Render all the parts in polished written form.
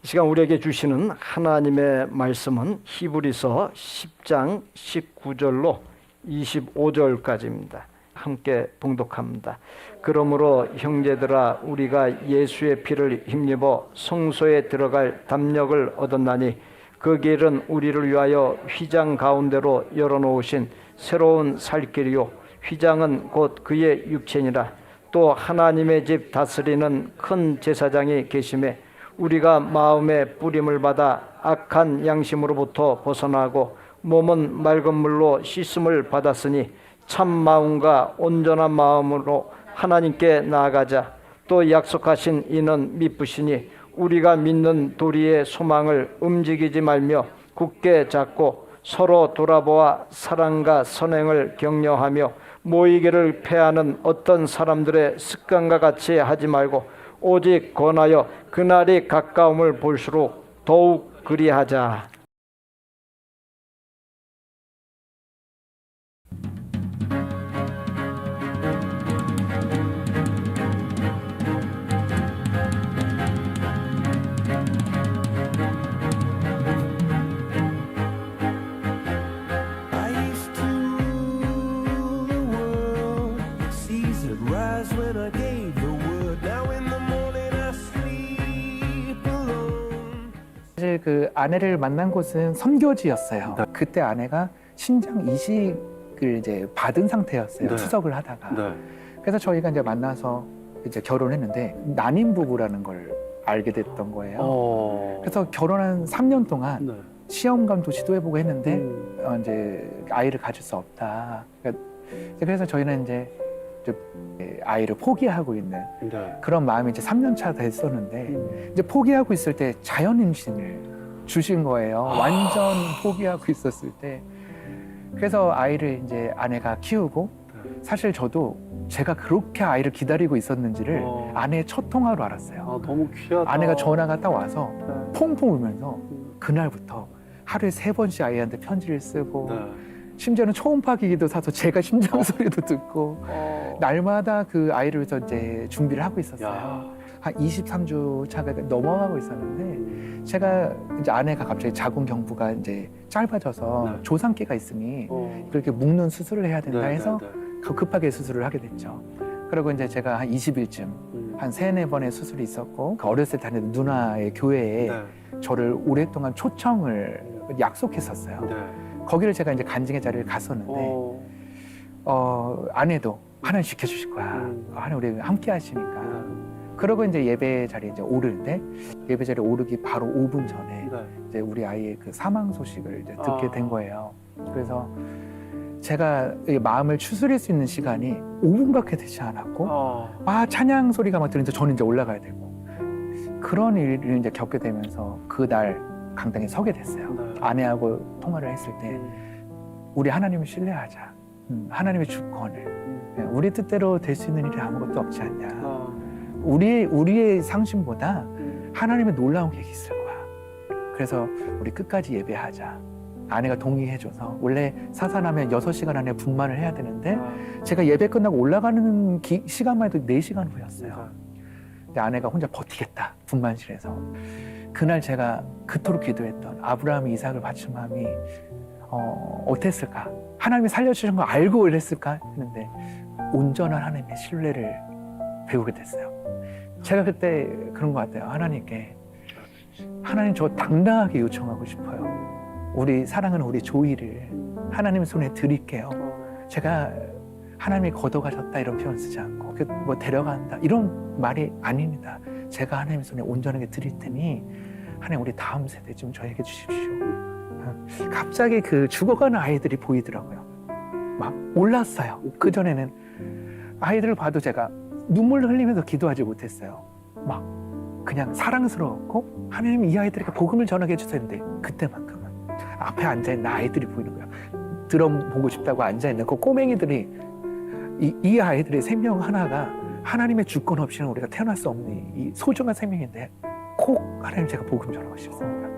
이 시간 우리에게 주시는 하나님의 말씀은 히브리서 10장 19절로 25절까지입니다. 함께 봉독합니다. 그러므로 형제들아 우리가 예수의 피를 힘입어 성소에 들어갈 담력을 얻었나니 그 길은 우리를 위하여 휘장 가운데로 열어놓으신 새로운 살 길이요 휘장은 곧 그의 육체니라. 또 하나님의 집 다스리는 큰 제사장이 계심에 우리가 마음의 뿌림을 받아 악한 양심으로부터 벗어나고 몸은 맑은 물로 씻음을 받았으니 참 마음과 온전한 마음으로 하나님께 나아가자. 또 약속하신 이는 미쁘시니 우리가 믿는 도리의 소망을 움직이지 말며 굳게 잡고 서로 돌아보아 사랑과 선행을 격려하며 모이기를 패하는 어떤 사람들의 습관과 같이 하지 말고 오직 권하여 그날이 가까움을 볼수록 더욱 그리하자. 사실 그 아내를 만난 곳은 선교지였어요. 네. 그때 아내가 신장 이식을 이제 받은 상태였어요. 네. 투석을 하다가. 네. 그래서 저희가 이제 만나서 이제 결혼했는데 난임 부부라는 걸 알게 됐던 거예요. 그래서 결혼한 3년 동안 네. 시험관도 시도해보고 했는데 이제 아이를 가질 수 없다. 그래서 저희는 이제 아이를 포기하고 있는 네. 그런 마음이 이제 3년 차 됐었는데 이제 포기하고 있을 때 자연 임신을 주신 거예요. 완전 포기하고 있었을 때. 그래서 아이를 이제 아내가 키우고 사실 저도 제가 그렇게 아이를 기다리고 있었는지를 아내의 첫 통화로 알았어요. 아, 너무 귀하다. 아내가 전화가 딱 와서 네. 퐁퐁 울면서 그날부터 하루에 3번씩 아이한테 편지를 쓰고 네. 심지어는 초음파 기기도 사서 제가 심장 소리도 듣고 날마다 그 아이를 위해서 이제 준비를 하고 있었어요. 야. 한 23주 차가 넘어가고 있었는데 제가 이제 아내가 갑자기 자궁 경부가 이제 짧아져서 네. 조상기가 있으니 그렇게 묶는 수술을 해야 된다 해서 네. 급하게 수술을 하게 됐죠. 그리고 이제 제가 한 20일쯤 한 3-4번의 수술이 있었고 그 어렸을 때 다니던 누나의 교회에 네. 저를 오랫동안 초청을 약속했었어요. 네. 거기를 제가 이제 간증의 자리를 갔었는데 아내도 하나님 지켜주실 거야. 하나님 우리 함께 하시니까. 그러고 이제 예배 자리에 이제 오를 때 예배 자리에 오르기 바로 5분 전에 네. 이제 우리 아이의 그 사망 소식을 이제 듣게 된 거예요. 그래서 제가 이 마음을 추스릴 수 있는 시간이 5분밖에 되지 않았고 찬양 소리가 막 들리면서 저는 이제 올라가야 되고 그런 일을 이제 겪게 되면서 그날 강당에 서게 됐어요. 네. 아내하고 통화를 했을 때 우리 하나님을 신뢰하자. 하나님의 주권을. 우리 뜻대로 될 수 있는 일이 아무것도 없지 않냐. 우리의 상심보다 하나님의 놀라운 계획이 있을 거야. 그래서 우리 끝까지 예배하자. 아내가 동의해줘서 원래 사산하면 6시간 안에 분만을 해야 되는데 제가 예배 끝나고 올라가는 시간만 해도 4시간 후였어요. 근데 아내가 혼자 버티겠다. 분만실에서. 그날 제가 그토록 기도했던 아브라함이 이삭을 바친 마음이 어땠을까? 하나님이 살려주신 걸 알고 이랬을까? 했는데 온전한 하나님의 신뢰를 배우게 됐어요. 제가 그때 그런 것 같아요. 하나님께 하나님 저 당당하게 요청하고 싶어요. 우리 사랑하는 우리 조이를 하나님 손에 드릴게요. 제가 하나님이 걷어가셨다 이런 표현 쓰지 않고 뭐 데려간다 이런 말이 아닙니다. 제가 하나님 손에 온전하게 드릴 테니 하나님 우리 다음 세대 좀 저에게 주십시오. 갑자기 그 죽어가는 아이들이 보이더라고요. 막 올랐어요. 그전에는 아이들을 봐도 제가 눈물을 흘리면서 기도하지 못했어요. 막 그냥 사랑스러웠고 하나님 이 아이들에게 복음을 전하게 해주세요 했는데 그때만큼은 앞에 앉아있는 아이들이 보이는 거예요. 드럼 보고 싶다고 앉아있는 그 꼬맹이들이 이 아이들의 생명 하나가 하나님의 주권 없이는 우리가 태어날 수 없는 이 소중한 생명인데 꼭 하나님 제가 복음 전하고 싶습니다.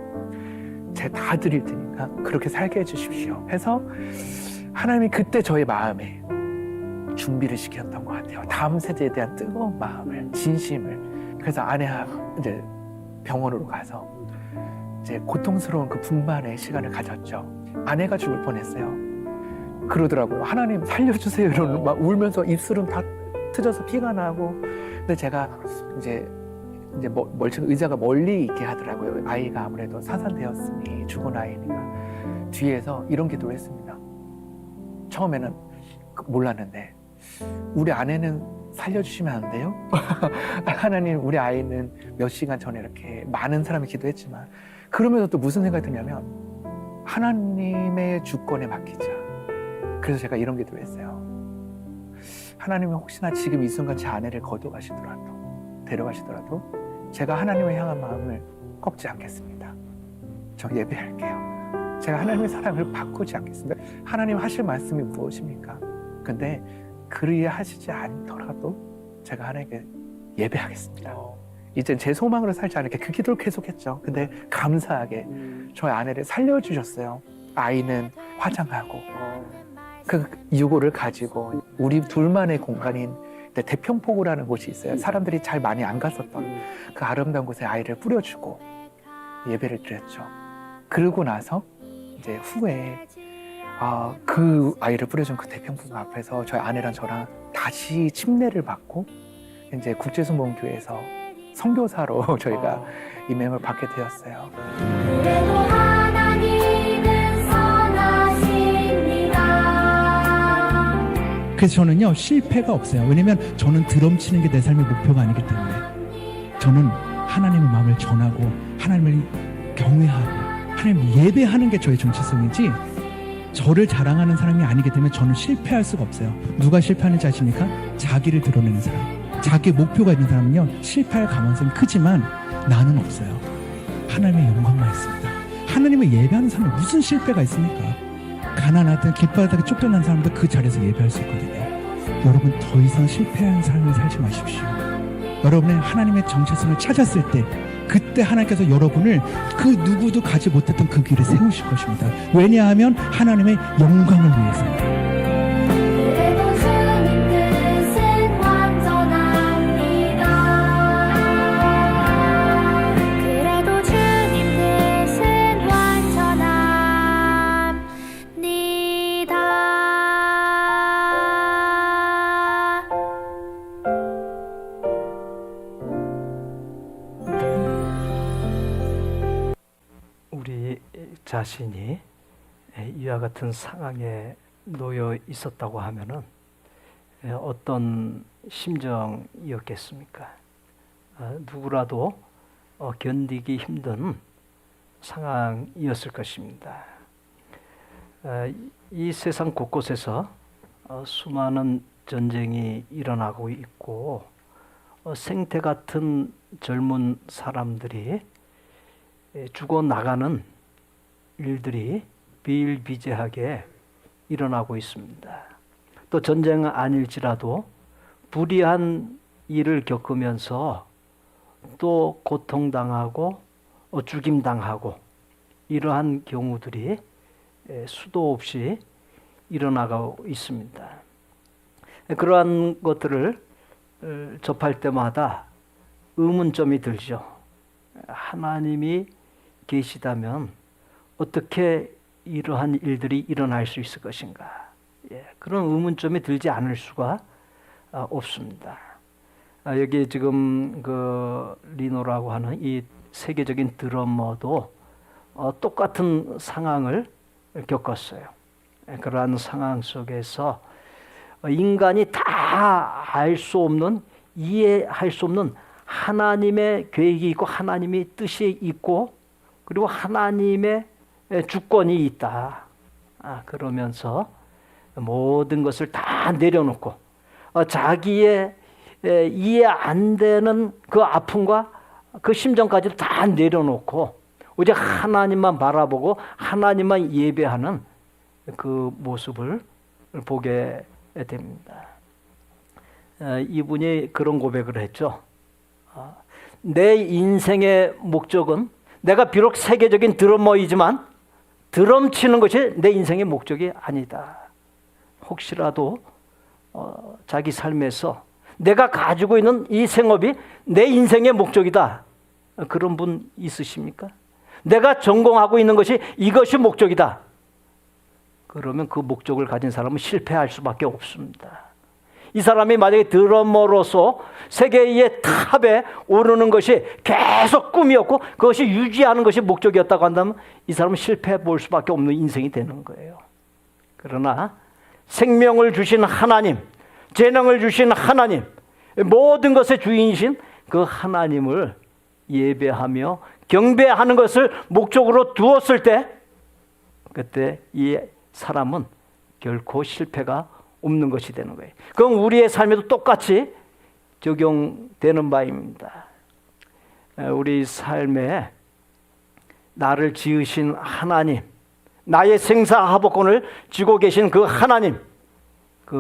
제가 다 드릴 테니까 그렇게 살게 해주십시오 해서 하나님이 그때 저의 마음에 준비를 시켰던 것 같아요. 다음 세대에 대한 뜨거운 마음을, 진심을. 그래서 아내와 이제 병원으로 가서 이제 고통스러운 그 분만의 시간을 가졌죠. 아내가 죽을 뻔했어요. 그러더라고요. 하나님 살려주세요. 이러는 막 울면서 입술은 다 트져서 피가 나고. 근데 제가 이제 의자가 멀리 있게 하더라고요. 아이가 아무래도 사산되었으니 죽은 아이니까. 뒤에서 이런 기도를 했습니다. 처음에는 몰랐는데 우리 아내는 살려주시면 안 돼요? 하나님, 우리 아이는 몇 시간 전에 이렇게 많은 사람이 기도했지만, 그러면서 또 무슨 생각이 드냐면 하나님의 주권에 맡기자. 그래서 제가 이런 기도를 했어요. 하나님이 혹시나 지금 이 순간 제 아내를 데려가시더라도 제가 하나님을 향한 마음을 꺾지 않겠습니다. 저 예배할게요. 제가 하나님의 사랑을 바꾸지 않겠습니다. 하나님 하실 말씀이 무엇입니까? 근데 그리하시지 않더라도 제가 하나님께 예배하겠습니다. 이제 제 소망으로 살지 않을게 그 기도를 계속했죠. 근데 감사하게 저희 아내를 살려주셨어요. 아이는 화장하고 그 유고를 가지고 우리 둘만의 공간인 대평포구라는 곳이 있어요. 사람들이 잘 많이 안 갔었던 그 아름다운 곳에 아이를 뿌려주고 예배를 드렸죠. 그러고 나서 이제 후에 그 아이를 뿌려준 그 대평포구 앞에서 저희 아내랑 저랑 다시 침례를 받고 이제 국제수목교회에서 선교사로 저희가 임명을 받게 되었어요. 그래도 하나님은 선하십니다. 그래서 저는요, 실패가 없어요. 왜냐면 저는 드럼 치는 게 내 삶의 목표가 아니기 때문에. 저는 하나님의 마음을 전하고 하나님을 경외하고 하나님 예배하는 게 저의 정체성이지, 저를 자랑하는 사람이 아니기 때문에 저는 실패할 수가 없어요. 누가 실패하는지 아십니까? 자기를 드러내는 사람. 자기 목표가 있는 사람은요, 실패할 가능성이 크지만 나는 없어요. 하나님의 영광만 있습니다. 하나님을 예배하는 사람은 무슨 실패가 있습니까? 가난하든 길바닥에 쫓겨난 사람도 그 자리에서 예배할 수 있거든요. 여러분, 더 이상 실패하는 삶을 살지 마십시오. 여러분의 하나님의 정체성을 찾았을 때, 그때 하나님께서 여러분을 그 누구도 가지 못했던 그 길에 세우실 것입니다. 왜냐하면 하나님의 영광을 위해서. 그래도 주님 뜻은 완전합니다. 그래도 주님 뜻은 완전합니다. 우리 자신이 이와 같은 상황에 놓여 있었다고 하면은 어떤 심정이었겠습니까? 누구라도 견디기 힘든 상황이었을 것입니다. 이 세상 곳곳에서 수많은 전쟁이 일어나고 있고 생태 같은 젊은 사람들이 죽어나가는 일들이 비일비재하게 일어나고 있습니다. 또 전쟁 아닐지라도 불의한 일을 겪으면서 또 고통당하고 죽임당하고 이러한 경우들이 수도 없이 일어나고 있습니다. 그러한 것들을 접할 때마다 의문점이 들죠. 하나님이 계시다면 어떻게 이러한 일들이 일어날 수 있을 것인가? 그런 의문점이 들지 않을 수가 없습니다. 여기 지금 그 리노라고 하는 이 세계적인 드러머도 똑같은 상황을 겪었어요. 그러한 상황 속에서 인간이 다 알 수 없는, 이해할 수 없는 하나님의 계획이 있고 하나님의 뜻이 있고 그리고 하나님의 주권이 있다. 그러면서 모든 것을 다 내려놓고 자기의 이해 안 되는 그 아픔과 그 심정까지도 다 내려놓고 오직 하나님만 바라보고 하나님만 예배하는 그 모습을 보게 됩니다. 이분이 그런 고백을 했죠. 내 인생의 목적은, 내가 비록 세계적인 드러머이지만 드럼 치는 것이 내 인생의 목적이 아니다. 혹시라도 자기 삶에서 내가 가지고 있는 이 생업이 내 인생의 목적이다. 그런 분 있으십니까? 내가 전공하고 있는 것이 이것이 목적이다. 그러면 그 목적을 가진 사람은 실패할 수밖에 없습니다. 이 사람이 만약에 드러머로서 세계의 탑에 오르는 것이 계속 꿈이었고 그것이 유지하는 것이 목적이었다고 한다면 이 사람은 실패해 볼 수밖에 없는 인생이 되는 거예요. 그러나 생명을 주신 하나님, 재능을 주신 하나님, 모든 것의 주인이신 그 하나님을 예배하며 경배하는 것을 목적으로 두었을 때 그때 이 사람은 결코 실패가 없는 것이 되는 거예요. 그건 우리의 삶에도 똑같이 적용되는 바입니다. 우리 삶에 나를 지으신 하나님, 나의 생사하복권을 쥐고 계신 그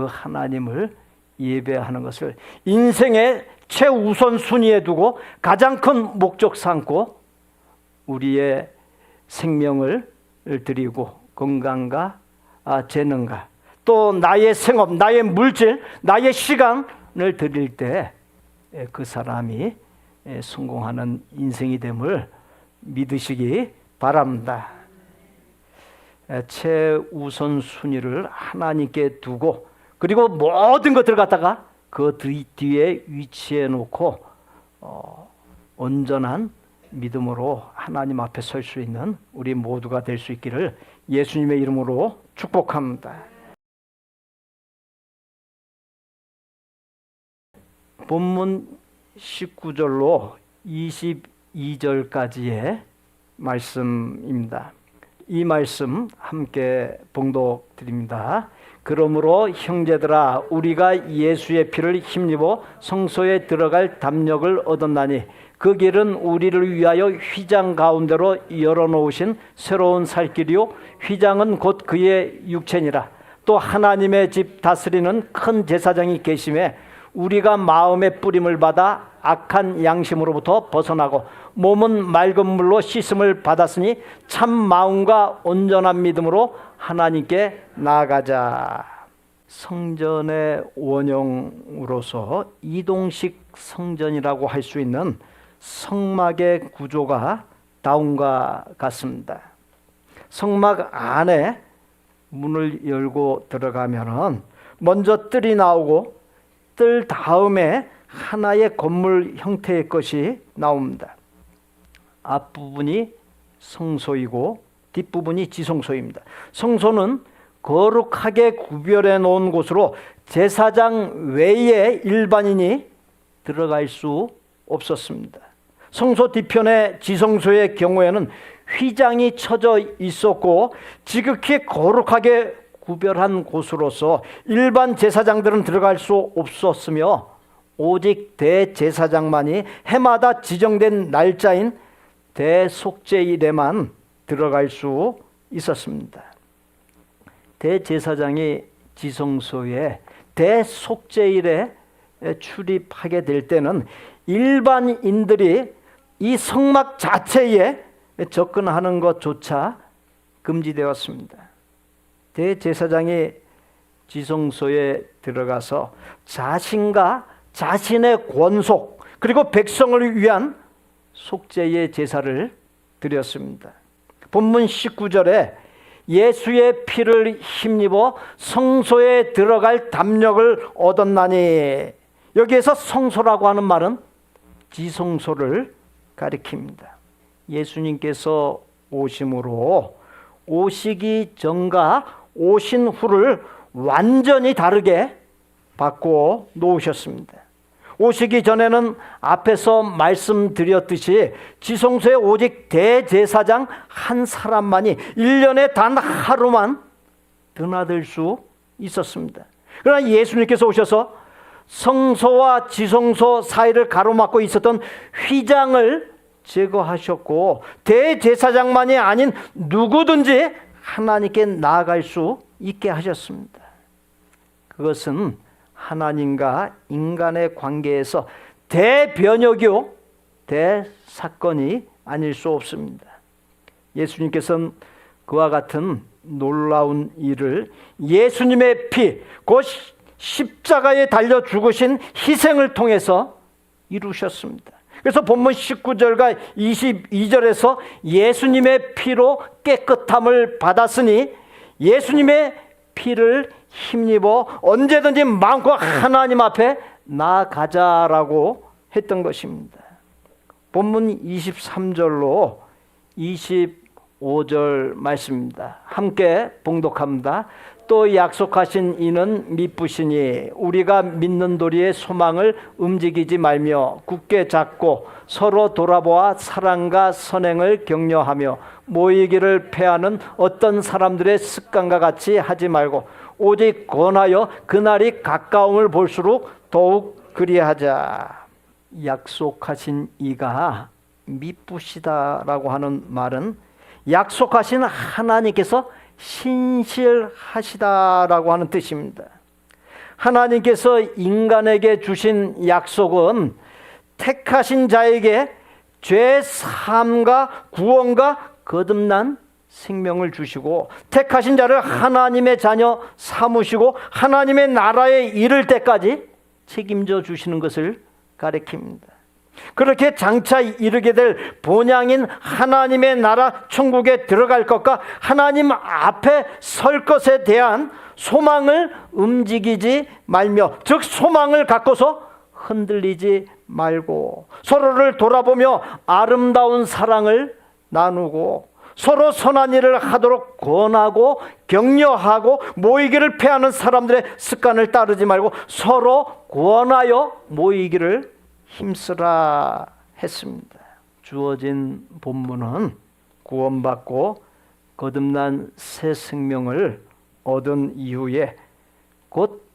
하나님을 예배하는 것을 인생의 최우선 순위에 두고 가장 큰 목적 삼고 우리의 생명을 드리고 건강과 재능과 또 나의 생업, 나의 물질, 나의 시간을 드릴 때 그 사람이 성공하는 인생이 됨을 믿으시기 바랍니다. 최우선 순위를 하나님께 두고 그리고 모든 것들을 갖다가 그 뒤에 위치해 놓고 온전한 믿음으로 하나님 앞에 설 수 있는 우리 모두가 될 수 있기를 예수님의 이름으로 축복합니다. 본문 19절로 22절까지의 말씀입니다. 이 말씀 함께 봉독드립니다. 그러므로 형제들아 우리가 예수의 피를 힘입어 성소에 들어갈 담력을 얻었나니 그 길은 우리를 위하여 휘장 가운데로 열어놓으신 새로운 살 길이요 휘장은 곧 그의 육체니라. 또 하나님의 집 다스리는 큰 제사장이 계심에 우리가 마음의 뿌림을 받아 악한 양심으로부터 벗어나고 몸은 맑은 물로 씻음을 받았으니 참 마음과 온전한 믿음으로 하나님께 나아가자. 성전의 원형으로서 이동식 성전이라고 할 수 있는 성막의 구조가 다음과 같습니다. 성막 안에 문을 열고 들어가면은 먼저 뜰이 나오고 뜰 다음에 하나의 건물 형태의 것이 나옵니다. 앞부분이 성소이고 뒷부분이 지성소입니다. 성소는 거룩하게 구별해 놓은 곳으로 제사장 외에 일반인이 들어갈 수 없었습니다. 성소 뒤편의 지성소의 경우에는 휘장이 쳐져 있었고 지극히 거룩하게 구별한 곳으로서 일반 제사장들은 들어갈 수 없었으며 오직 대제사장만이 해마다 지정된 날짜인 대속죄일에만 들어갈 수 있었습니다. 대제사장이 지성소에 대속죄일에 출입하게 될 때는 일반인들이 이 성막 자체에 접근하는 것조차 금지되었습니다. 대제사장이 지성소에 들어가서 자신과 자신의 권속 그리고 백성을 위한 속죄의 제사를 드렸습니다. 본문 19절에 예수의 피를 힘입어 성소에 들어갈 담력을 얻었나니 여기에서 성소라고 하는 말은 지성소를 가리킵니다. 예수님께서 오심으로 오시기 전과 오신 후를 완전히 다르게 바꾸어 놓으셨습니다. 오시기 전에는 앞에서 말씀드렸듯이 지성소에 오직 대제사장 한 사람만이 1년에 단 하루만 드나들 수 있었습니다. 그러나 예수님께서 오셔서 성소와 지성소 사이를 가로막고 있었던 휘장을 제거하셨고 대제사장만이 아닌 누구든지 하나님께 나아갈 수 있게 하셨습니다. 그것은 하나님과 인간의 관계에서 대변혁이요 대사건이 아닐 수 없습니다. 예수님께서는 그와 같은 놀라운 일을 예수님의 피, 곧 십자가에 달려 죽으신 희생을 통해서 이루셨습니다. 그래서 본문 19절과 22절에서 예수님의 피로 깨끗함을 받았으니 예수님의 피를 힘입어 언제든지 마음껏 하나님 앞에 나아가자라고 했던 것입니다. 본문 23절로 25절 말씀입니다. 함께 봉독합니다. 또 약속하신 이는 미쁘시니 우리가 믿는 도리의 소망을 움직이지 말며 굳게 잡고 서로 돌아보아 사랑과 선행을 격려하며 모이기를 패하는 어떤 사람들의 습관과 같이 하지 말고 오직 권하여 그날이 가까움을 볼수록 더욱 그리하자. 약속하신 이가 미쁘시다라고 하는 말은 약속하신 하나님께서 신실하시다라고 하는 뜻입니다. 하나님께서 인간에게 주신 약속은 택하신 자에게 죄 사함과 구원과 거듭난 생명을 주시고 택하신 자를 하나님의 자녀 삼으시고 하나님의 나라에 이를 때까지 책임져 주시는 것을 가리킵니다. 그렇게 장차 이르게 될 본향인 하나님의 나라 천국에 들어갈 것과 하나님 앞에 설 것에 대한 소망을 움직이지 말며, 즉 소망을 갖고서 흔들리지 말고 서로를 돌아보며 아름다운 사랑을 나누고 서로 선한 일을 하도록 권하고 격려하고 모이기를 패하는 사람들의 습관을 따르지 말고 서로 권하여 모이기를 힘쓰라 했습니다. 주어진 본문은 구원받고 거듭난 새 생명을 얻은 이후에 곧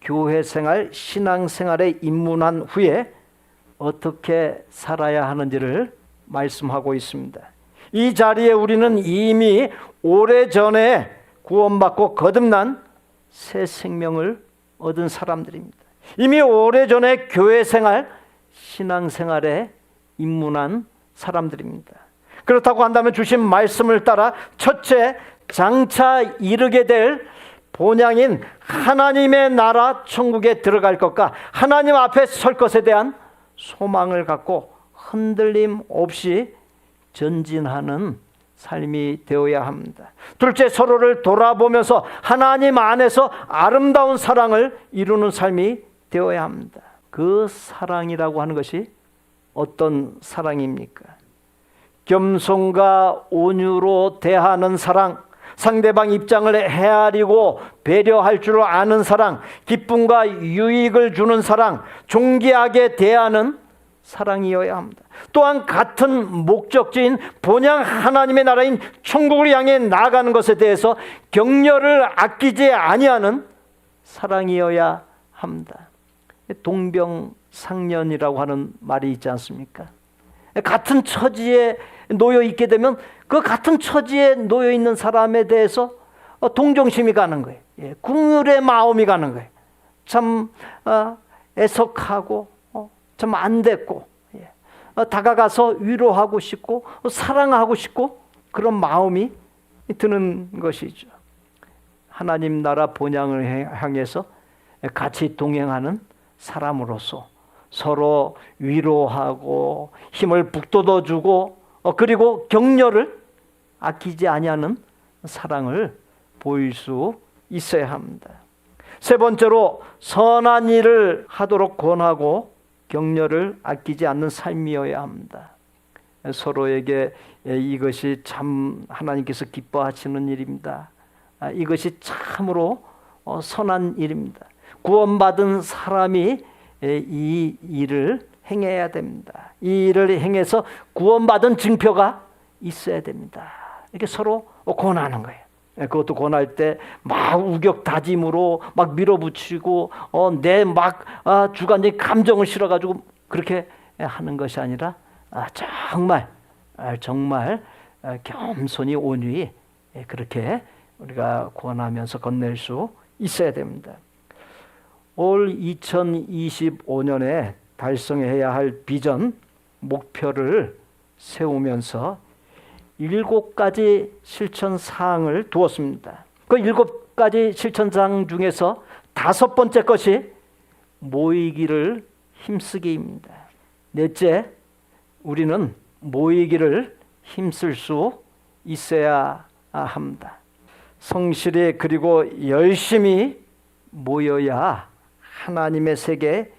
교회생활, 신앙생활에 입문한 후에 어떻게 살아야 하는지를 말씀하고 있습니다. 이 자리에 우리는 이미 오래전에 구원받고 거듭난 새 생명을 얻은 사람들입니다. 이미 오래전에 교회생활, 신앙생활에 입문한 사람들입니다. 그렇다고 한다면 주신 말씀을 따라 첫째, 장차 이르게 될 본향인 하나님의 나라 천국에 들어갈 것과 하나님 앞에 설 것에 대한 소망을 갖고 흔들림 없이 전진하는 삶이 되어야 합니다. 둘째, 서로를 돌아보면서 하나님 안에서 아름다운 사랑을 이루는 삶이 되어야 합니다. 그 사랑이라고 하는 것이 어떤 사랑입니까? 겸손과 온유로 대하는 사랑, 상대방 입장을 헤아리고 배려할 줄 아는 사랑, 기쁨과 유익을 주는 사랑, 존귀하게 대하는 사랑이어야 합니다. 또한 같은 목적지인 본향 하나님의 나라인 천국을 향해 나아가는 것에 대해서 격려를 아끼지 아니하는 사랑이어야 합니다. 동병상련이라고 하는 말이 있지 않습니까? 같은 처지에 놓여 있게 되면 그 같은 처지에 놓여 있는 사람에 대해서 동정심이 가는 거예요. 국률의 마음이 가는 거예요. 참 애석하고 참 안 됐고 다가가서 위로하고 싶고 사랑하고 싶고 그런 마음이 드는 것이죠. 하나님 나라 본향을 향해서 같이 동행하는 사람으로서 서로 위로하고 힘을 북돋워주고 그리고 격려를 아끼지 아니하는 사랑을 보일 수 있어야 합니다. 세 번째로 선한 일을 하도록 권하고 격려를 아끼지 않는 삶이어야 합니다. 서로에게 이것이 참 하나님께서 기뻐하시는 일입니다. 이것이 참으로 선한 일입니다. 구원받은 사람이 이 일을 행해야 됩니다. 이 일을 행해서 구원받은 증표가 있어야 됩니다. 이렇게 서로 권하는 거예요. 그것도 권할 때 막 우격다짐으로 막 밀어붙이고 내 막 주관적인 감정을 실어가지고 그렇게 하는 것이 아니라 정말 겸손히 온유히 그렇게 우리가 권하면서 건넬 수 있어야 됩니다. 올 2025년에 달성해야 할 비전, 목표를 세우면서 7가지 실천 사항을 두었습니다. 그 7가지 실천 사항 중에서 5번째 것이 모이기를 힘쓰기입니다. 넷째, 우리는 모이기를 힘쓸 수 있어야 합니다. 성실히 그리고 열심히 모여야 하나님의 세계,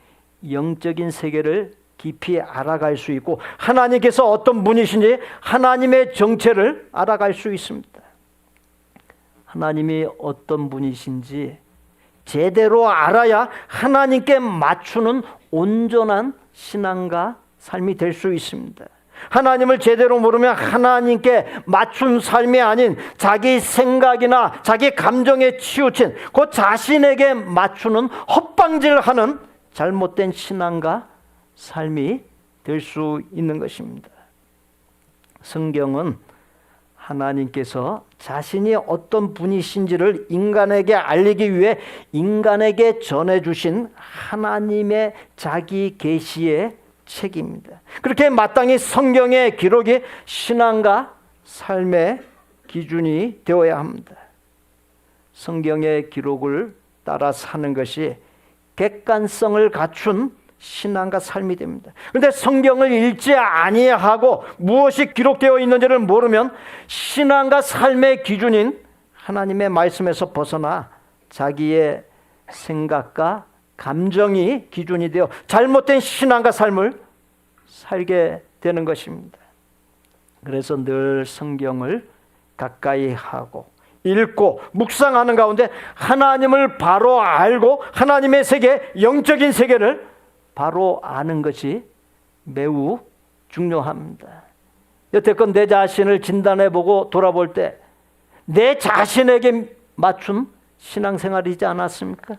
영적인 세계를 깊이 알아갈 수 있고 하나님께서 어떤 분이신지 하나님의 정체를 알아갈 수 있습니다. 하나님이 어떤 분이신지 제대로 알아야 하나님께 맞추는 온전한 신앙과 삶이 될 수 있습니다. 하나님을 제대로 모르면 하나님께 맞춘 삶이 아닌 자기 생각이나 자기 감정에 치우친 그 자신에게 맞추는 헛방질하는 잘못된 신앙과 삶이 될 수 있는 것입니다. 성경은 하나님께서 자신이 어떤 분이신지를 인간에게 알리기 위해 인간에게 전해주신 하나님의 자기 계시의 책입니다. 그렇게 마땅히 성경의 기록이 신앙과 삶의 기준이 되어야 합니다. 성경의 기록을 따라 사는 것이 객관성을 갖춘 신앙과 삶이 됩니다. 그런데 성경을 읽지 아니하고 무엇이 기록되어 있는지를 모르면 신앙과 삶의 기준인 하나님의 말씀에서 벗어나 자기의 생각과 감정이 기준이 되어 잘못된 신앙과 삶을 살게 되는 것입니다. 그래서 늘 성경을 가까이 하고 읽고 묵상하는 가운데 하나님을 바로 알고 하나님의 세계, 영적인 세계를 바로 아는 것이 매우 중요합니다. 여태껏 내 자신을 진단해보고 돌아볼 때 내 자신에게 맞춘 신앙생활이지 않았습니까?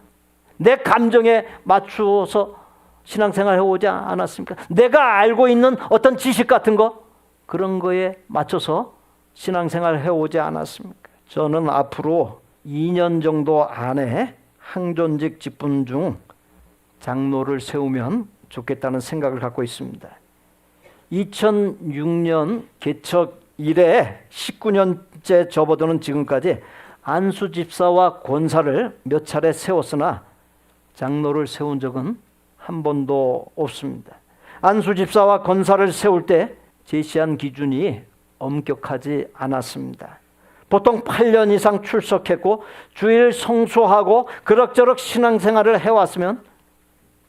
내 감정에 맞추어서 신앙생활 해오지 않았습니까? 내가 알고 있는 어떤 지식 같은 거 그런 거에 맞춰서 신앙생활 해오지 않았습니까? 저는 앞으로 2년 정도 안에 항존직 직분 중 장로를 세우면 좋겠다는 생각을 갖고 있습니다. 2006년 개척 이래 19년째 접어드는 지금까지 안수 집사와 권사를 몇 차례 세웠으나 장로를 세운 적은 한 번도 없습니다. 안수 집사와 권사를 세울 때 제시한 기준이 엄격하지 않았습니다. 보통 8년 이상 출석했고 주일 성수하고 그럭저럭 신앙생활을 해왔으면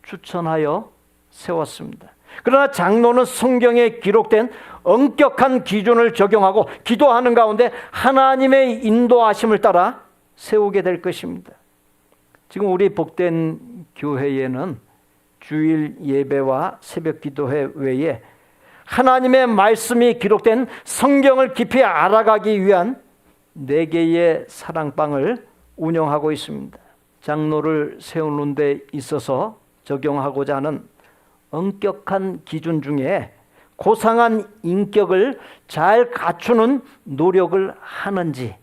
추천하여 세웠습니다. 그러나 장로는 성경에 기록된 엄격한 기준을 적용하고 기도하는 가운데 하나님의 인도하심을 따라 세우게 될 것입니다. 지금 우리 복된 교회에는 주일 예배와 새벽 기도회 외에 하나님의 말씀이 기록된 성경을 깊이 알아가기 위한 4개의 사랑방을 운영하고 있습니다. 장로를 세우는 데 있어서 적용하고자 하는 엄격한 기준 중에 고상한 인격을 잘 갖추는 노력을 하는지,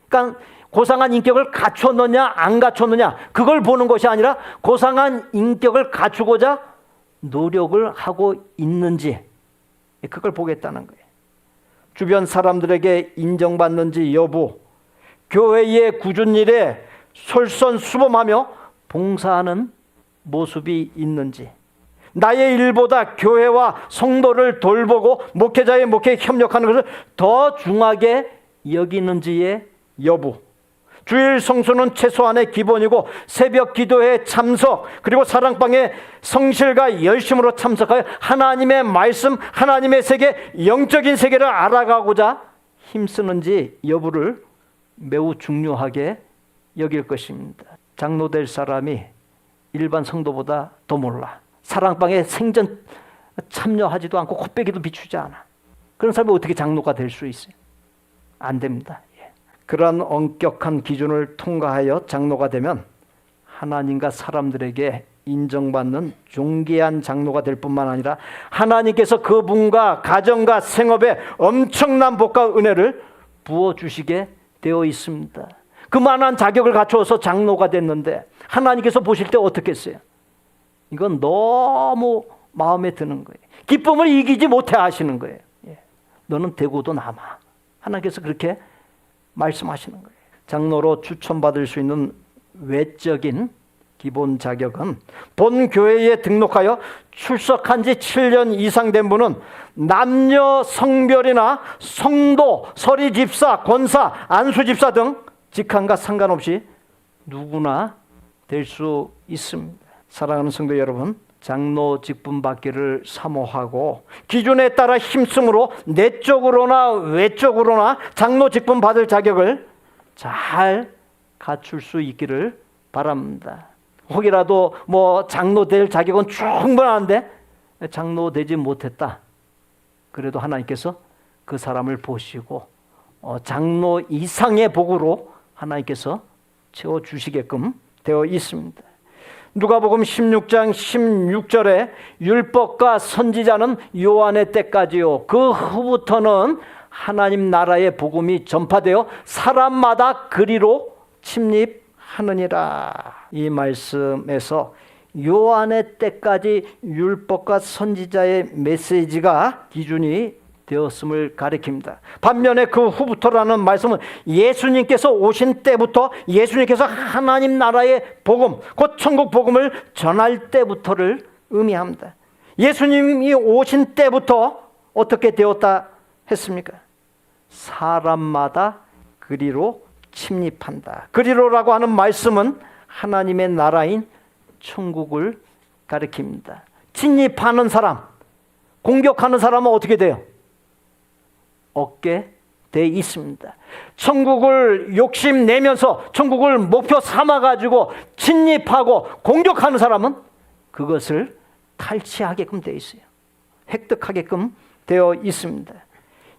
그러니까 고상한 인격을 갖췄느냐 안 갖췄느냐 그걸 보는 것이 아니라 고상한 인격을 갖추고자 노력을 하고 있는지 그걸 보겠다는 거예요. 주변 사람들에게 인정받는지 여부, 교회의 굳은 일에 솔선수범하며 봉사하는 모습이 있는지, 나의 일보다 교회와 성도를 돌보고 목회자의 목회에 협력하는 것을 더 중하게 여기는지의 여부, 주일 성수는 최소한의 기본이고 새벽 기도에 참석 그리고 사랑방에 성실과 열심으로 참석하여 하나님의 말씀, 하나님의 세계, 영적인 세계를 알아가고자 힘쓰는지 여부를 매우 중요하게 여길 것입니다. 장로 될 사람이 일반 성도보다 더 몰라. 사랑방에 생전 참여하지도 않고 코빼기도 비추지 않아. 그런 사람이 어떻게 장로가 될 수 있어요? 안 됩니다. 그러한 엄격한 기준을 통과하여 장로가 되면 하나님과 사람들에게 인정받는 존귀한 장로가 될 뿐만 아니라 하나님께서 그분과 가정과 생업에 엄청난 복과 은혜를 부어주시게 되어 있습니다. 그만한 자격을 갖추어서 장로가 됐는데 하나님께서 보실 때 어떻겠어요? 이건 너무 마음에 드는 거예요. 기쁨을 이기지 못해 하시는 거예요. 너는 되고도 남아. 하나님께서 그렇게 말씀하시는 거예요. 장로로 추천받을 수 있는 외적인 기본 자격은 본 교회에 등록하여 출석한 지 7년 이상 된 분은 남녀 성별이나 성도, 서리집사, 권사, 안수집사 등 직함과 상관없이 누구나 될 수 있습니다. 사랑하는 성도 여러분, 장로 직분 받기를 사모하고 기준에 따라 힘쓰므로 내적으로나 외적으로나 장로 직분 받을 자격을 잘 갖출 수 있기를 바랍니다. 혹이라도 장로 될 자격은 충분한데 장로 되지 못했다. 그래도 하나님께서 그 사람을 보시고 장로 이상의 복으로 하나님께서 채워주시게끔 되어 있습니다. 누가복음 16장 16절에 율법과 선지자는 요한의 때까지요. 그 후부터는 하나님 나라의 복음이 전파되어 사람마다 그리로 침입하느니라. 이 말씀에서 요한의 때까지 율법과 선지자의 메시지가 기준이 되었음을 가리킵니다. 반면에 그 후부터라는 말씀은 예수님께서 오신 때부터 예수님께서 하나님 나라의 복음, 곧 천국 복음을 전할 때부터를 의미합니다. 예수님이 오신 때부터 어떻게 되었다 했습니까? 사람마다 그리로 침입한다. 그리로라고 하는 말씀은 하나님의 나라인 천국을 가리킵니다. 침입하는 사람, 공격하는 사람은 어떻게 돼요? 얻게 돼 있습니다. 천국을 욕심내면서 천국을 목표 삼아가지고 침입하고 공격하는 사람은 그것을 탈취하게끔 되어 있어요. 획득하게끔 되어 있습니다.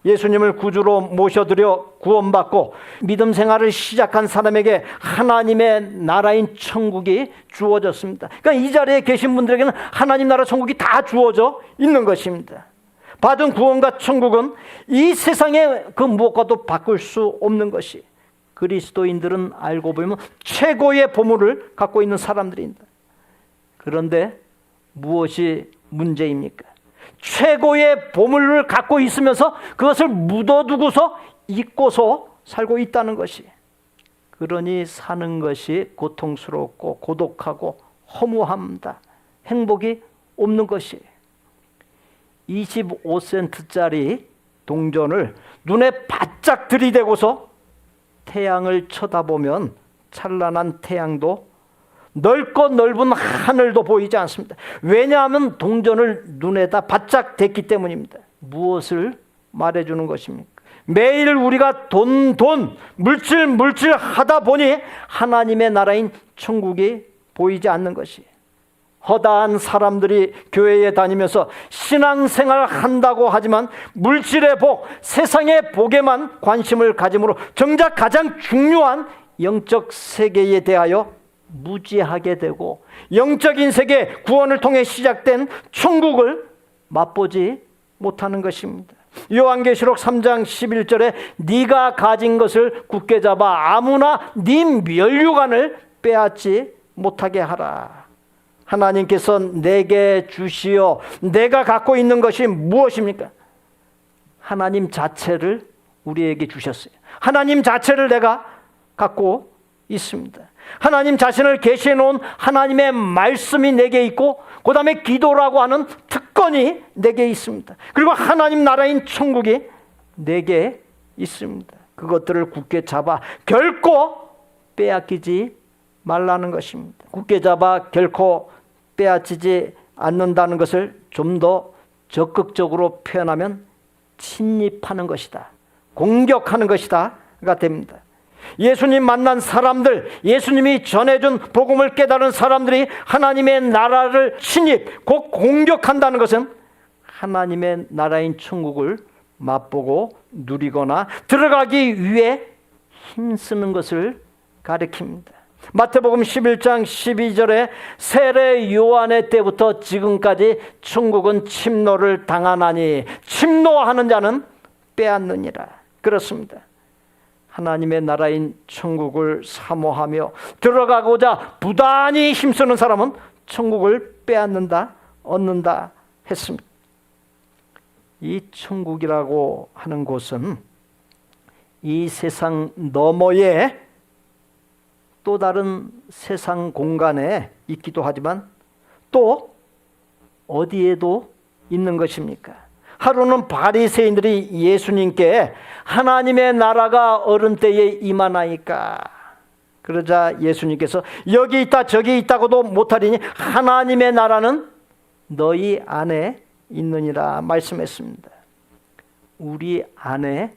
예수님을 구주로 모셔드려 구원받고 믿음 생활을 시작한 사람에게 하나님의 나라인 천국이 주어졌습니다. 그러니까 이 자리에 계신 분들에게는 하나님 나라 천국이 다 주어져 있는 것입니다. 받은 구원과 천국은 이 세상의 그 무엇과도 바꿀 수 없는 것이, 그리스도인들은 알고 보면 최고의 보물을 갖고 있는 사람들입니다. 그런데 무엇이 문제입니까? 최고의 보물을 갖고 있으면서 그것을 묻어두고서 잊고서 살고 있다는 것이, 그러니 사는 것이 고통스럽고 고독하고 허무합니다. 행복이 없는 것이. 25센트짜리 동전을 눈에 바짝 들이대고서 태양을 쳐다보면 찬란한 태양도 넓고 넓은 하늘도 보이지 않습니다. 왜냐하면 동전을 눈에다 바짝 댔기 때문입니다. 무엇을 말해주는 것입니까? 매일 우리가 돈, 물질 하다 보니 하나님의 나라인 천국이 보이지 않는 것이, 허다한 사람들이 교회에 다니면서 신앙생활 한다고 하지만 물질의 복, 세상의 복에만 관심을 가짐으로 정작 가장 중요한 영적 세계에 대하여 무지하게 되고 영적인 세계 구원을 통해 시작된 천국을 맛보지 못하는 것입니다. 요한계시록 3장 11절에 네가 가진 것을 굳게 잡아 아무나 네 면류관을 빼앗지 못하게 하라. 하나님께서 내게 주시어 내가 갖고 있는 것이 무엇입니까? 하나님 자체를 우리에게 주셨어요. 하나님 자체를 내가 갖고 있습니다. 하나님 자신을 계시해 놓은 하나님의 말씀이 내게 있고, 그 다음에 기도라고 하는 특권이 내게 있습니다. 그리고 하나님 나라인 천국이 내게 있습니다. 그것들을 굳게 잡아 결코 빼앗기지 말라는 것입니다. 굳게 잡아 결코 빼앗기지 않는다는 것을 좀 더 적극적으로 표현하면 침입하는 것이다, 공격하는 것이다가 됩니다. 예수님 만난 사람들, 예수님이 전해준 복음을 깨달은 사람들이 하나님의 나라를 침입, 곧 공격한다는 것은 하나님의 나라인 천국을 맛보고 누리거나 들어가기 위해 힘쓰는 것을 가리킵니다. 마태복음 11장 12절에 세례 요한의 때부터 지금까지 천국은 침노를 당하나니 침노하는 자는 빼앗느니라. 그렇습니다. 하나님의 나라인 천국을 사모하며 들어가고자 부단히 힘쓰는 사람은 천국을 빼앗는다, 얻는다 했습니다. 이 천국이라고 하는 곳은 이 세상 너머의 또 다른 세상 공간에 있기도 하지만 또 어디에도 있는 것입니까? 하루는 바리새인들이 예수님께 하나님의 나라가 어른 때에 임하나이까. 그러자 예수님께서 여기 있다 저기 있다고도 못하리니 하나님의 나라는 너희 안에 있느니라 말씀했습니다. 우리 안에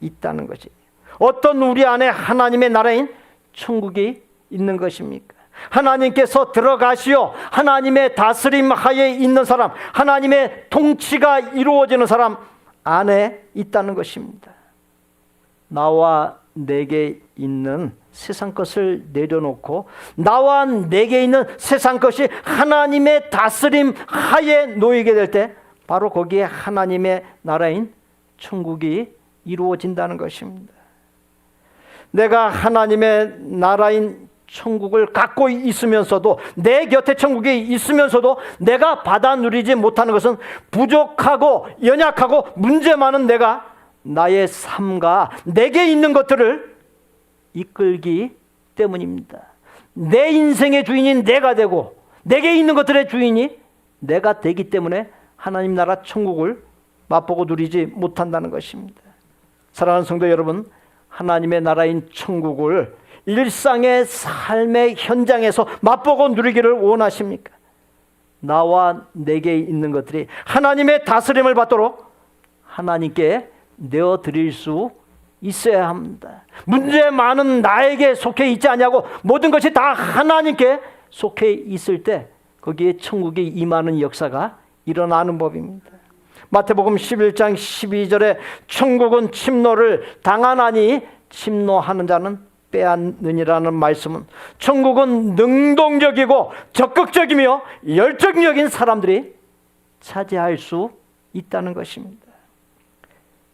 있다는 것이, 어떤 우리 안에 하나님의 나라인 천국이 있는 것입니까? 하나님께서 들어가시어 하나님의 다스림 하에 있는 사람, 하나님의 통치가 이루어지는 사람 안에 있다는 것입니다. 나와 내게 있는 세상 것을 내려놓고 나와 내게 있는 세상 것이 하나님의 다스림 하에 놓이게 될 때 바로 거기에 하나님의 나라인 천국이 이루어진다는 것입니다. 내가 하나님의 나라인 천국을 갖고 있으면서도, 내 곁에 천국이 있으면서도 내가 받아 누리지 못하는 것은 부족하고 연약하고 문제 많은 내가 나의 삶과 내게 있는 것들을 이끌기 때문입니다. 내 인생의 주인인 내가 되고 내게 있는 것들의 주인이 내가 되기 때문에 하나님 나라 천국을 맛보고 누리지 못한다는 것입니다. 사랑하는 성도 여러분, 하나님의 나라인 천국을 일상의 삶의 현장에서 맛보고 누리기를 원하십니까? 나와 내게 있는 것들이 하나님의 다스림을 받도록 하나님께 내어드릴 수 있어야 합니다. 문제 많은 나에게 속해 있지 않냐고, 모든 것이 다 하나님께 속해 있을 때 거기에 천국이 임하는 역사가 일어나는 법입니다. 마태복음 11장 12절에 천국은 침노를 당하나니 침노하는 자는 빼앗느니라는 말씀은 천국은 능동적이고 적극적이며 열정적인 사람들이 차지할 수 있다는 것입니다.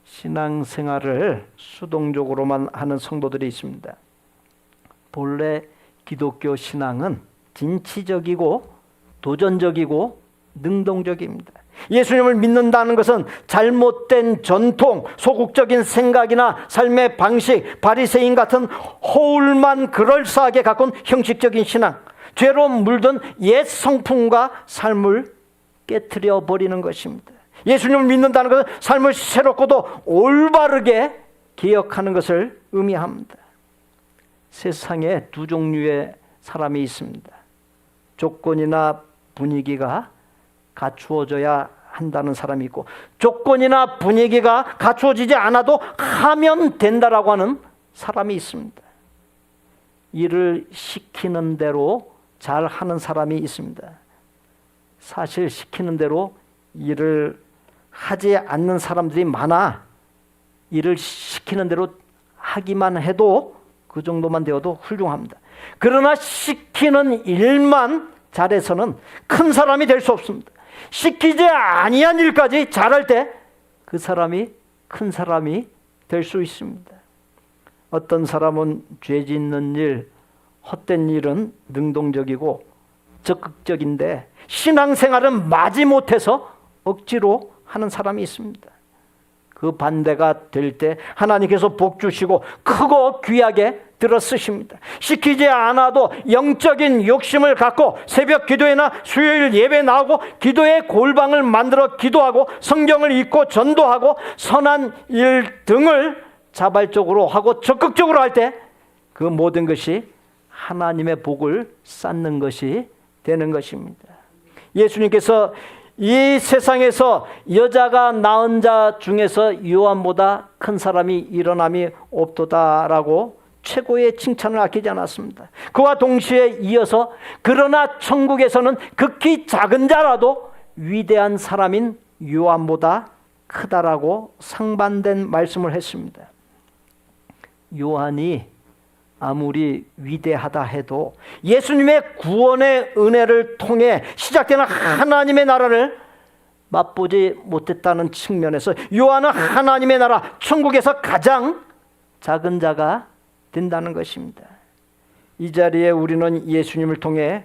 신앙생활을 수동적으로만 하는 성도들이 있습니다. 본래 기독교 신앙은 진취적이고 도전적이고 능동적입니다. 예수님을 믿는다는 것은 잘못된 전통, 소극적인 생각이나 삶의 방식, 바리새인 같은 허울만 그럴싸하게 가꾼 형식적인 신앙, 죄로 물든 옛 성품과 삶을 깨트려 버리는 것입니다. 예수님을 믿는다는 것은 삶을 새롭고도 올바르게 개혁하는 것을 의미합니다. 세상에 두 종류의 사람이 있습니다. 조건이나 분위기가 갖추어져야 한다는 사람이 있고, 조건이나 분위기가 갖추어지지 않아도 하면 된다라고 하는 사람이 있습니다. 일을 시키는 대로 잘 하는 사람이 있습니다. 사실 시키는 대로 일을 하지 않는 사람들이 많아. 일을 시키는 대로 하기만 해도 그 정도만 되어도 훌륭합니다. 그러나 시키는 일만 잘해서는 큰 사람이 될 수 없습니다. 시키지 아니한 일까지 잘할 때 그 사람이 큰 사람이 될 수 있습니다. 어떤 사람은 죄 짓는 일, 헛된 일은 능동적이고 적극적인데 신앙생활은 마지못해서 억지로 하는 사람이 있습니다. 그 반대가 될 때 하나님께서 복 주시고 크고 귀하게 들어 쓰십니다. 시키지 않아도 영적인 욕심을 갖고 새벽 기도회나 수요일 예배 나오고 기도의 골방을 만들어 기도하고 성경을 읽고 전도하고 선한 일 등을 자발적으로 하고 적극적으로 할 때 그 모든 것이 하나님의 복을 쌓는 것이 되는 것입니다. 예수님께서 이 세상에서 여자가 낳은 자 중에서 요한보다 큰 사람이 일어남이 없도다라고 최고의 칭찬을 아끼지 않았습니다. 그와 동시에 이어서 그러나 천국에서는 극히 작은 자라도 위대한 사람인 요한보다 크다라고 상반된 말씀을 했습니다. 요한이 아무리 위대하다 해도 예수님의 구원의 은혜를 통해 시작되는 하나님의 나라를 맛보지 못했다는 측면에서 요한은 하나님의 나라 천국에서 가장 작은 자가 된다는 것입니다. 이 자리에 우리는 예수님을 통해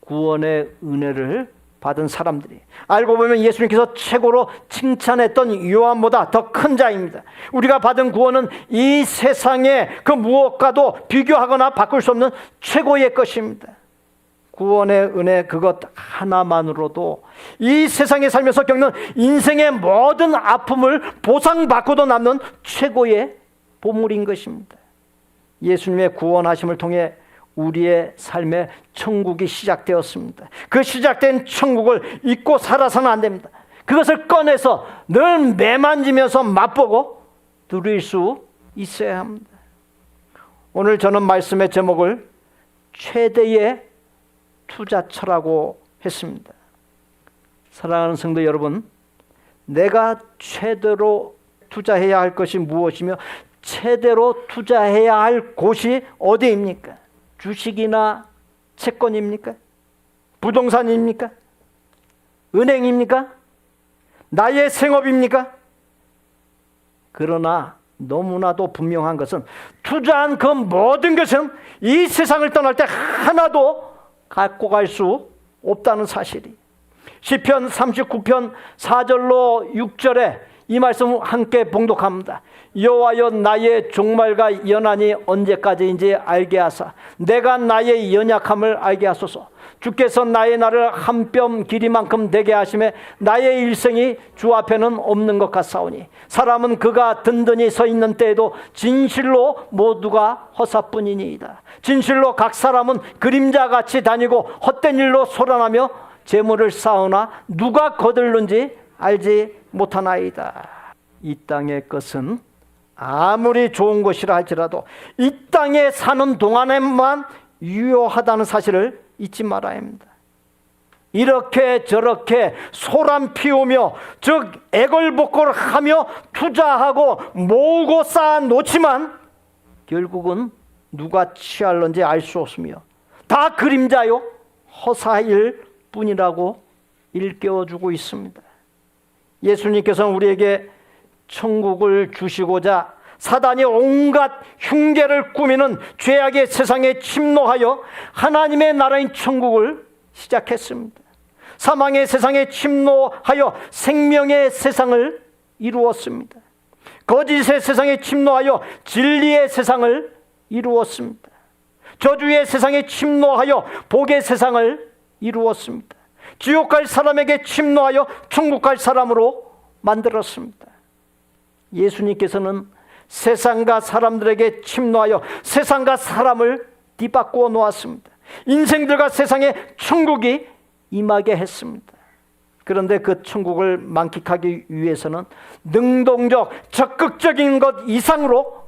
구원의 은혜를 받은 사람들이, 알고 보면 예수님께서 최고로 칭찬했던 요한보다 더 큰 자입니다. 우리가 받은 구원은 이 세상의 그 무엇과도 비교하거나 바꿀 수 없는 최고의 것입니다. 구원의 은혜 그것 하나만으로도 이 세상에 살면서 겪는 인생의 모든 아픔을 보상받고도 남는 최고의 보물인 것입니다. 예수님의 구원하심을 통해 우리의 삶의 천국이 시작되었습니다. 그 시작된 천국을 잊고 살아서는 안 됩니다. 그것을 꺼내서 늘 매만지면서 맛보고 누릴 수 있어야 합니다. 오늘 저는 말씀의 제목을 최대의 투자처라고 했습니다. 사랑하는 성도 여러분, 내가 최대로 투자해야 할 것이 무엇이며 최대로 투자해야 할 곳이 어디입니까? 주식이나 채권입니까? 부동산입니까? 은행입니까? 나의 생업입니까? 그러나 너무나도 분명한 것은 투자한 그 모든 것은 이 세상을 떠날 때 하나도 갖고 갈 수 없다는 사실이. 시편 39편 4절로 6절에 이 말씀 함께 봉독합니다. 여호와여 나의 종말과 연한이 언제까지인지 알게 하사 내가 나의 연약함을 알게 하소서. 주께서 나의 날을 한 뼘 길이만큼 되게 하심에 나의 일생이 주 앞에는 없는 것 같사오니 사람은 그가 든든히 서 있는 때에도 진실로 모두가 허사뿐이니이다. 진실로 각 사람은 그림자같이 다니고 헛된 일로 소란하며 재물을 쌓으나 누가 거들는지 알지 못하나이다. 이 땅의 것은 아무리 좋은 것이라 할지라도 이 땅에 사는 동안에만 유효하다는 사실을 잊지 말아야 합니다. 이렇게 저렇게 소란 피우며 즉 애걸복걸하며 투자하고 모으고 쌓아 놓지만 결국은 누가 취할는지 알 수 없으며 다 그림자요 허사일 뿐이라고 일깨워주고 있습니다. 예수님께서는 우리에게 천국을 주시고자 사단이 온갖 흉계를 꾸미는 죄악의 세상에 침노하여 하나님의 나라인 천국을 시작했습니다. 사망의 세상에 침노하여 생명의 세상을 이루었습니다. 거짓의 세상에 침노하여 진리의 세상을 이루었습니다. 저주의 세상에 침노하여 복의 세상을 이루었습니다. 지옥 갈 사람에게 침노하여 천국 갈 사람으로 만들었습니다. 예수님께서는 세상과 사람들에게 침노하여 세상과 사람을 뒤바꾸어 놓았습니다. 인생들과 세상에 천국이 임하게 했습니다. 그런데 그 천국을 만끽하기 위해서는 능동적, 적극적인 것 이상으로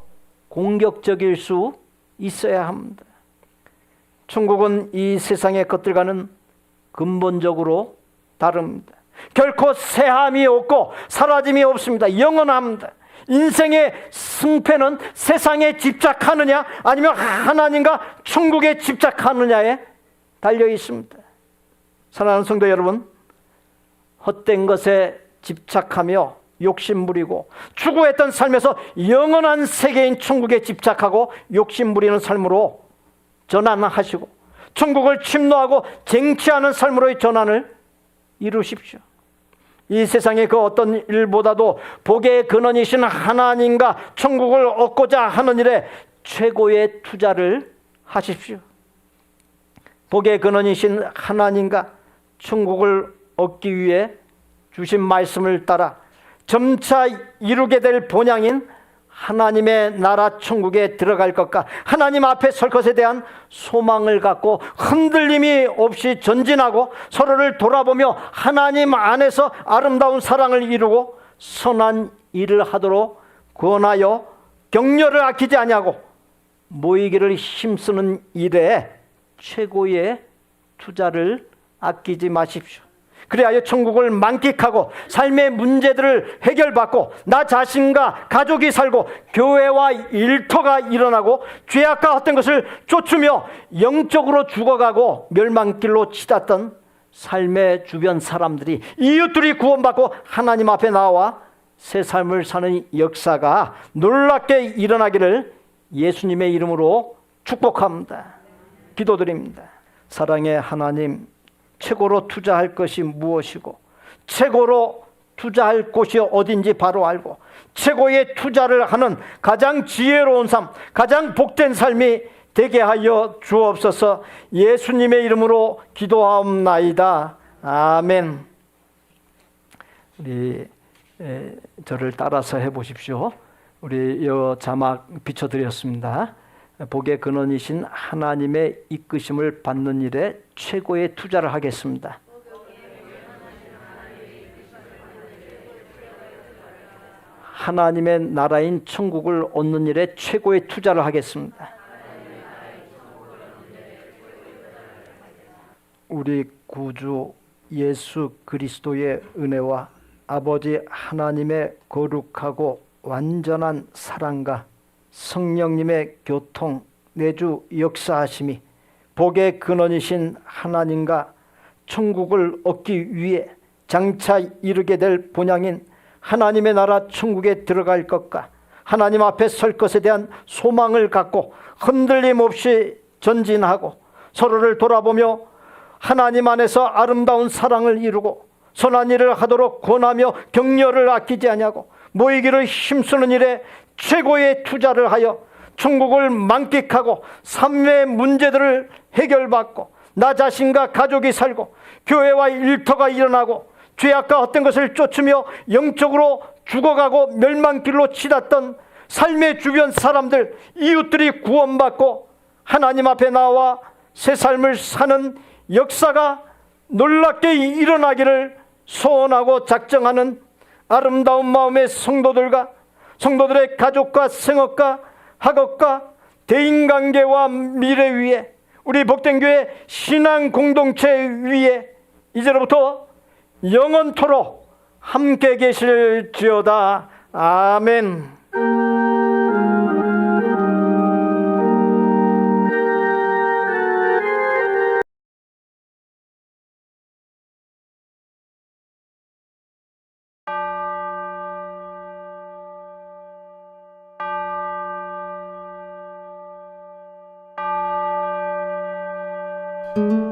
공격적일 수 있어야 합니다. 천국은 이 세상의 것들과는 근본적으로 다릅니다. 결코 쇠함이 없고 사라짐이 없습니다. 영원합니다. 인생의 승패는 세상에 집착하느냐 아니면 하나님과 천국에 집착하느냐에 달려 있습니다. 사랑하는 성도 여러분, 헛된 것에 집착하며 욕심부리고 추구했던 삶에서 영원한 세계인 천국에 집착하고 욕심부리는 삶으로 전환하시고 천국을 침노하고 쟁취하는 삶으로의 전환을 이루십시오. 이 세상의 그 어떤 일보다도 복의 근원이신 하나님과 천국을 얻고자 하는 일에 최고의 투자를 하십시오. 복의 근원이신 하나님과 천국을 얻기 위해 주신 말씀을 따라 점차 이루게 될 본향인 하나님의 나라 천국에 들어갈 것과 하나님 앞에 설 것에 대한 소망을 갖고 흔들림이 없이 전진하고 서로를 돌아보며 하나님 안에서 아름다운 사랑을 이루고 선한 일을 하도록 권하여 격려를 아끼지 아니하고 모이기를 힘쓰는 일에 최고의 투자를 아끼지 마십시오. 그래야 천국을 만끽하고 삶의 문제들을 해결받고 나 자신과 가족이 살고 교회와 일터가 일어나고 죄악과 헛된 것을 쫓으며 영적으로 죽어가고 멸망길로 치닫던 삶의 주변 사람들이 이웃들이 구원받고 하나님 앞에 나와 새 삶을 사는 역사가 놀랍게 일어나기를 예수님의 이름으로 축복합니다. 기도드립니다. 사랑의 하나님, 최고로 투자할 것이 무엇이고 최고로 투자할 곳이 어딘지 바로 알고 최고의 투자를 하는 가장 지혜로운 삶, 가장 복된 삶이 되게 하여 주옵소서. 예수님의 이름으로 기도하옵나이다. 아멘. 우리 저를 따라서 해보십시오. 우리 요 자막 비춰드렸습니다. 복의 근원이신 하나님의 이끄심을 받는 일에 최고의 투자를 하겠습니다. 하나님의 나라인 천국을 얻는 일에 최고의 투자를 하겠습니다. 우리 구주 예수 그리스도의 은혜와 아버지 하나님의 거룩하고 완전한 사랑과 성령님의 교통 내주 역사하심이 복의 근원이신 하나님과 천국을 얻기 위해 장차 이르게 될 본향인 하나님의 나라 천국에 들어갈 것과 하나님 앞에 설 것에 대한 소망을 갖고 흔들림 없이 전진하고 서로를 돌아보며 하나님 안에서 아름다운 사랑을 이루고 선한 일을 하도록 권하며 격려를 아끼지 아니하고 모이기를 힘쓰는 일에 최고의 투자를 하여 천국을 만끽하고 삶의 문제들을 해결받고 나 자신과 가족이 살고 교회와 일터가 일어나고 죄악과 헛된 것을 쫓으며 영적으로 죽어가고 멸망길로 치닫던 삶의 주변 사람들, 이웃들이 구원받고 하나님 앞에 나와 새 삶을 사는 역사가 놀랍게 일어나기를 소원하고 작정하는 아름다운 마음의 성도들과 성도들의 가족과 생업과 학업과 대인관계와 미래 위에 우리 복된 교회 신앙 공동체 위에 이제로부터 영원토록 함께 계실지어다. 아멘. 주